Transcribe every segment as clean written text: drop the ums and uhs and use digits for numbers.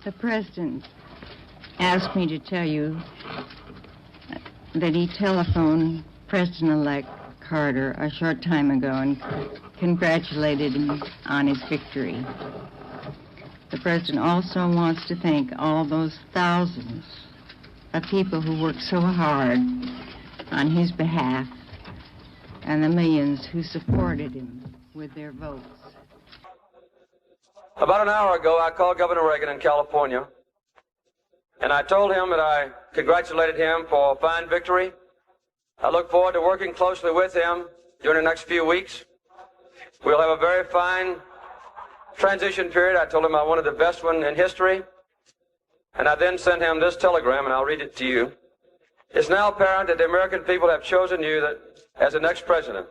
The President asked me to tell you that he telephoned President-elect Carter a short time ago and congratulated him on his victory. The President also wants to thank all those thousands of people who worked so hard on his behalf and the millions who supported him with their votes. About an hour ago, I called Governor Reagan in California, and I told him that I congratulated him for a fine victory. I look forward to working closely with him during the next few weeks. We'll have a very fine transition period. I told him I wanted the best one in history, and I then sent him this telegram, and I'll read it to you. It's now apparent that the American people have chosen you as the next president.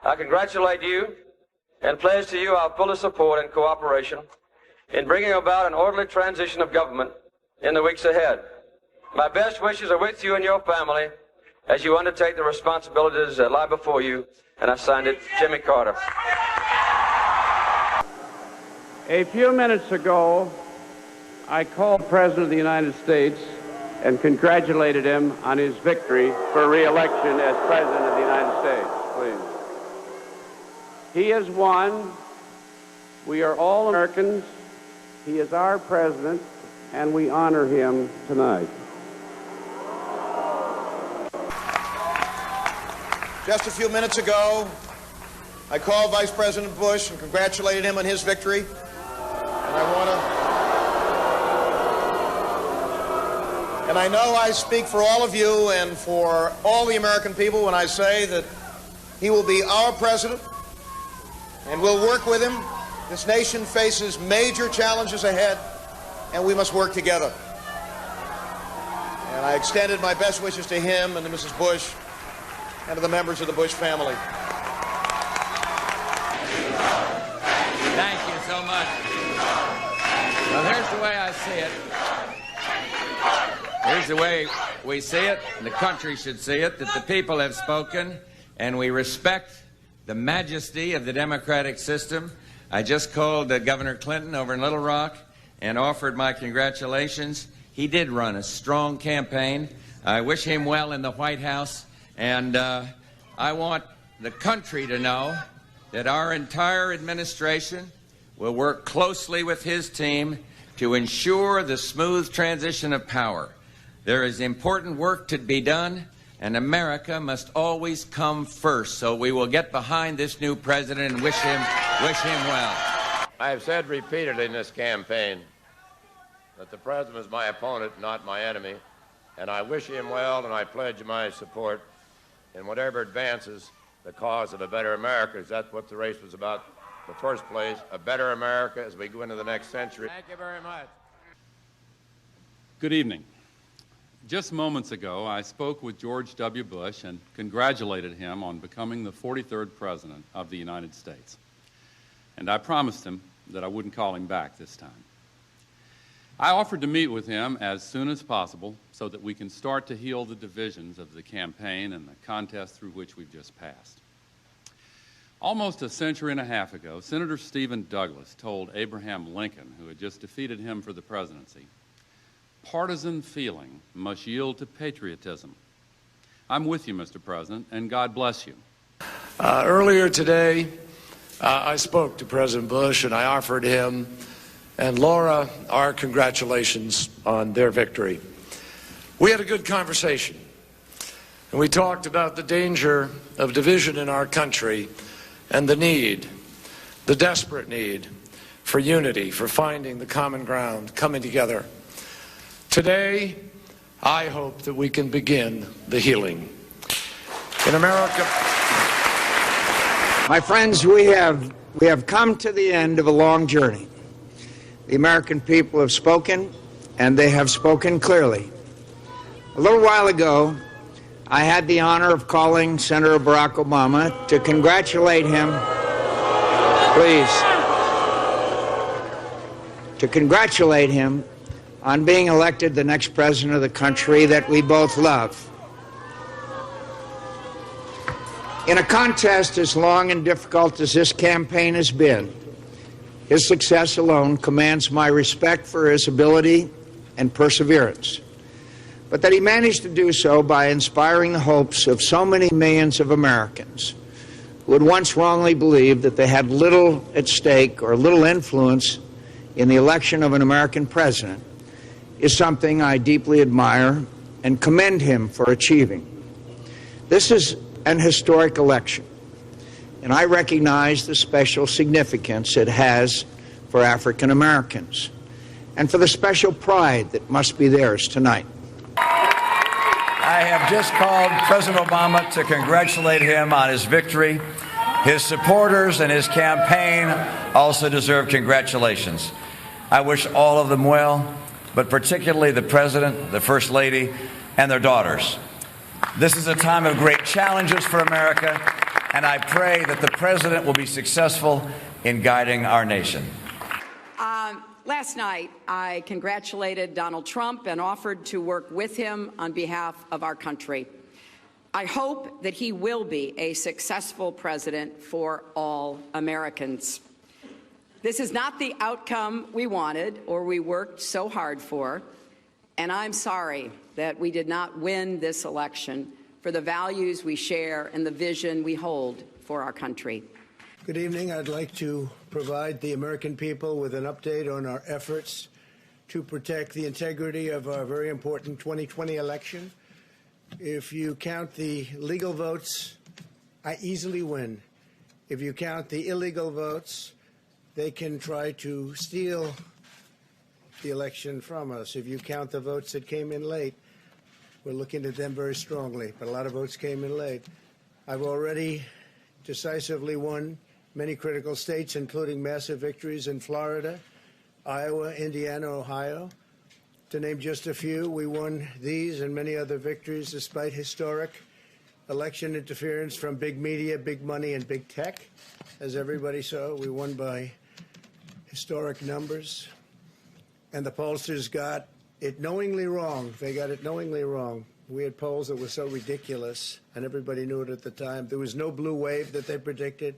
I congratulate you and pledge to you our fullest support and cooperation in bringing about an orderly transition of government in the weeks ahead. My best wishes are with you and your family as you undertake the responsibilities that lie before you, and I signed it, Jimmy Carter. A few minutes ago, I called the President of the United States and congratulated him on his victory for re-election as President of the United States. Please. He has won. We are all Americans. He is our president, and we honor him tonight. Just a few minutes ago, I called Vice President Bush and congratulated him on his victory. And I know I speak for all of you and for all the American people when I say that he will be our president, and we'll work with him. This nation faces major challenges ahead, and we must work together. And I extended my best wishes to him and to Mrs. Bush and to the members of the Bush family. Thank you so much. Well, here's the way I see it. Here's the way we see it, and the country should see it, that the people have spoken, and we respect the majesty of the democratic system. I just called Governor Clinton over in Little Rock and offered my congratulations. He did run a strong campaign. I wish him well in the White House, and I want the country to know that our entire administration will work closely with his team to ensure the smooth transition of power. There is important work to be done, and America must always come first. So we will get behind this new president and wish him well. I have said repeatedly in this campaign that the president is my opponent, not my enemy, and I wish him well, and I pledge my support in whatever advances the cause of a better America. Is that what the race was about in the first place? A better America as we go into the next century. Thank you very much. Good evening. Just moments ago, I spoke with George W. Bush and congratulated him on becoming the 43rd President of the United States. And I promised him that I wouldn't call him back this time. I offered to meet with him as soon as possible so that we can start to heal the divisions of the campaign and the contest through which we've just passed. Almost a century and a half ago, Senator Stephen Douglas told Abraham Lincoln, who had just defeated him for the presidency, "Partisan feeling must yield to patriotism." I'm with you, Mr. President, and God bless you. Earlier today, I spoke to President Bush, and I offered him and Laura our congratulations on their victory. We had a good conversation, and we talked about the danger of division in our country and the need, the desperate need for unity, for finding the common ground, coming together. Today, I hope that we can begin the healing. In America... My friends, we have come to the end of a long journey. The American people have spoken, and they have spoken clearly. A little while ago, I had the honor of calling Senator Barack Obama to congratulate him, to congratulate him on being elected the next president of the country that we both love. In a contest as long and difficult as this campaign has been, His success alone commands my respect for his ability and perseverance, but that he managed to do so by inspiring the hopes of so many millions of Americans who had once wrongly believed that they had little at stake or little influence in the election of an American president is something I deeply admire and commend him for achieving. This is an historic election, and I recognize the special significance it has for African Americans and for the special pride that must be theirs tonight. I have just called President Obama to congratulate him on his victory. His supporters and his campaign also deserve congratulations. I wish all of them well, but particularly the President, the First Lady, and their daughters. This is a time of great challenges for America, and I pray that the President will be successful in guiding our nation. Last night, I congratulated Donald Trump and offered to work with him on behalf of our country. I hope that he will be a successful president for all Americans. This is not the outcome we wanted or we worked so hard for, and I'm sorry that we did not win this election for the values we share and the vision we hold for our country. Good evening. I'd like to provide the American people with an update on our efforts to protect the integrity of our very important 2020 election. If you count the legal votes, I easily win. If you count the illegal votes, they can try to steal the election from us. If you count the votes that came in late, we're looking at them very strongly, but a lot of votes came in late. I've already decisively won many critical states, including massive victories in Florida, Iowa, Indiana, Ohio. To name just a few, we won these and many other victories despite historic election interference from big media, big money, and big tech. As everybody saw, we won by historic numbers. And the pollsters got it knowingly wrong. They got it knowingly wrong. We had polls that were so ridiculous, and everybody knew it at the time. There was no blue wave that they predicted.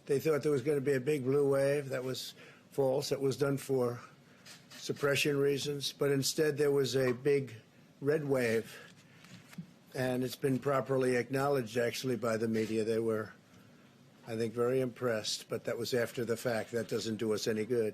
They thought there was going to be a big blue wave. That was false. That was done for suppression reasons. But instead, there was a big red wave. And it's been properly acknowledged, actually, by the media. They were, I think, very impressed. But that was after the fact. That doesn't do us any good.